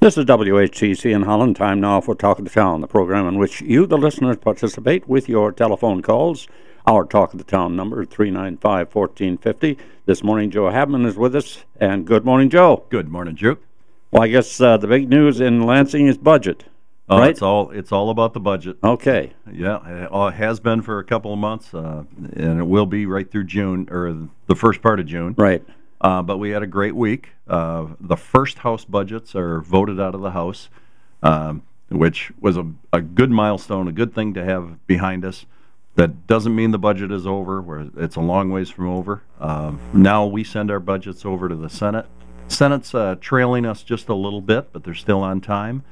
This is WHTC in Holland. Time now for Talk of the Town, the program in which you, the listeners, participate with your telephone calls. Our Talk of the Town number, 395-1450. This morning, Joe Haveman is with us. And good morning, Joe. Good morning, Juke. Well, I guess the big news in Lansing is budget, right? It's all about the budget. Okay. Yeah, it has been for a couple of months, and it will be right through June, or the first part of June. Right. But we had a great week. The first House budgets are voted out of the House, which was a good milestone, a good thing to have behind us. That doesn't mean the budget is over. It's a long ways from over. Now we send our budgets over to the Senate. Senate's trailing us just a little bit, but they're still on time.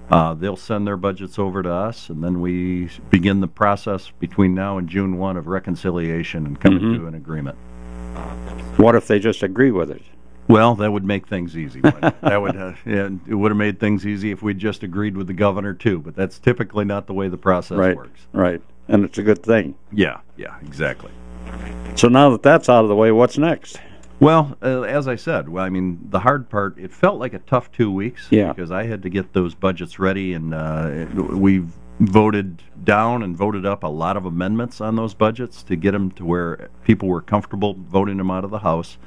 They'll send their budgets over to us, and then we begin the process between now and June 1 of reconciliation and coming to an agreement. What if they just agree with it? Well, that would make things easy. That would it would have made things easy if we just agreed with the governor too. But that's typically not the way the process works. Right, and it's a good thing. Yeah, exactly. So now that that's out of the way, what's next? Well, as I said, the hard part, it felt like a tough 2 weeks because I had to get those budgets ready, and we've voted down and voted up a lot of amendments on those budgets to get them to where people were comfortable voting them out of the House.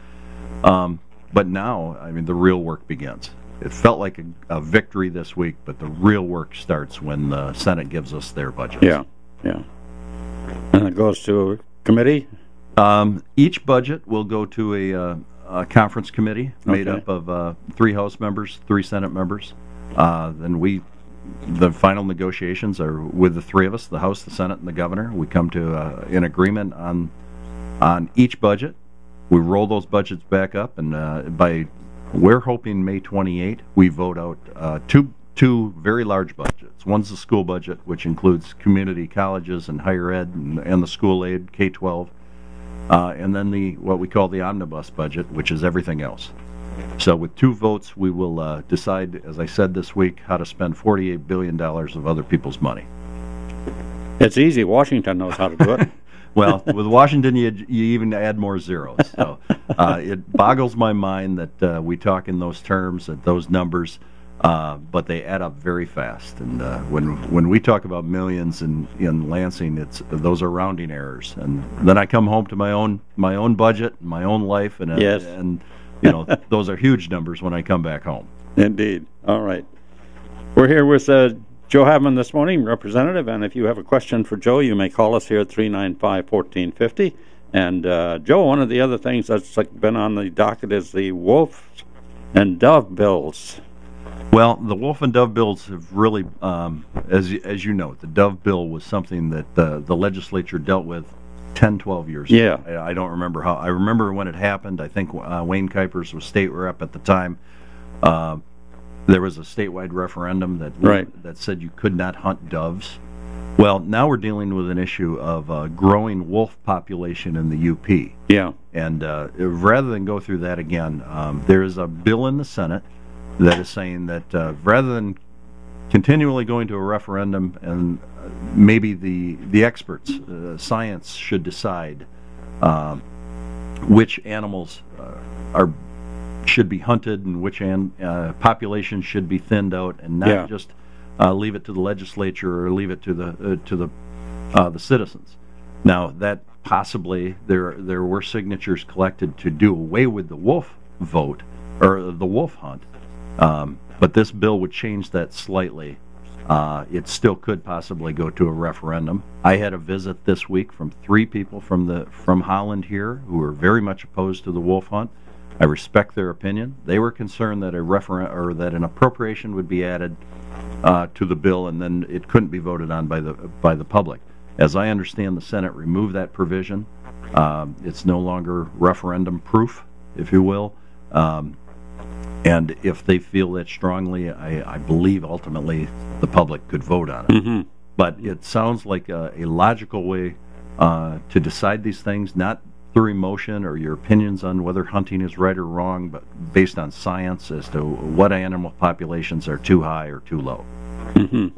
But now, the real work begins. It felt like a victory this week, but the real work starts when the Senate gives us their budgets. Yeah. And it goes to committee? Each budget will go to a conference committee made up of 3 House members, 3 Senate members. Then the final negotiations are with the 3 of us, the House, the Senate, and the governor. We come to an agreement on each budget. We roll those budgets back up, and we're hoping May 28, we vote out two very large budgets. One's the school budget, which includes community colleges and higher ed and the school aid, K-12, and then what we call the omnibus budget, which is everything else. So with 2 votes, we will decide, as I said this week, how to spend $48 billion of other people's money. It's easy. Washington knows how to do it. Well, with Washington, you even add more zeros. So it boggles my mind that we talk in those terms, at those numbers, but they add up very fast. And when we talk about millions in Lansing, those are rounding errors. And then I come home to my own budget, my own life, and those are huge numbers when I come back home. Indeed. All right. We're here with Joe Haveman this morning, representative, and if you have a question for Joe, you may call us here at 395-1450. And Joe, one of the other things that's been on the docket is the wolf and dove bills. Well, the wolf and dove bills have really, as you know, the dove bill was something that the legislature dealt with 10, 12 years ago. Yeah. I don't remember how. I remember when it happened. I think Wayne Kuipers was state rep at the time. There was a statewide referendum that said you could not hunt doves. Well, now we're dealing with an issue of a growing wolf population in the UP. Yeah. And rather than go through that again, there is a bill in the Senate that is saying that rather than continually going to a referendum and maybe the experts, science should decide which animals should be hunted and which populations should be thinned out, and not just leave it to the legislature or leave it to the citizens. Now, that possibly there were signatures collected to do away with the wolf vote or the wolf hunt, but this bill would change that slightly. It still could possibly go to a referendum. I had a visit this week from 3 people from Holland here who are very much opposed to the wolf hunt. I respect their opinion. They were concerned that that an appropriation would be added to the bill, and then it couldn't be voted on by the public. As I understand, the Senate removed that provision. It's no longer referendum proof, if you will. And if they feel that strongly, I believe ultimately the public could vote on it. Mm-hmm. But it sounds like a logical way to decide these things, not through emotion or your opinions on whether hunting is right or wrong, but based on science as to what animal populations are too high or too low. Mm-hmm.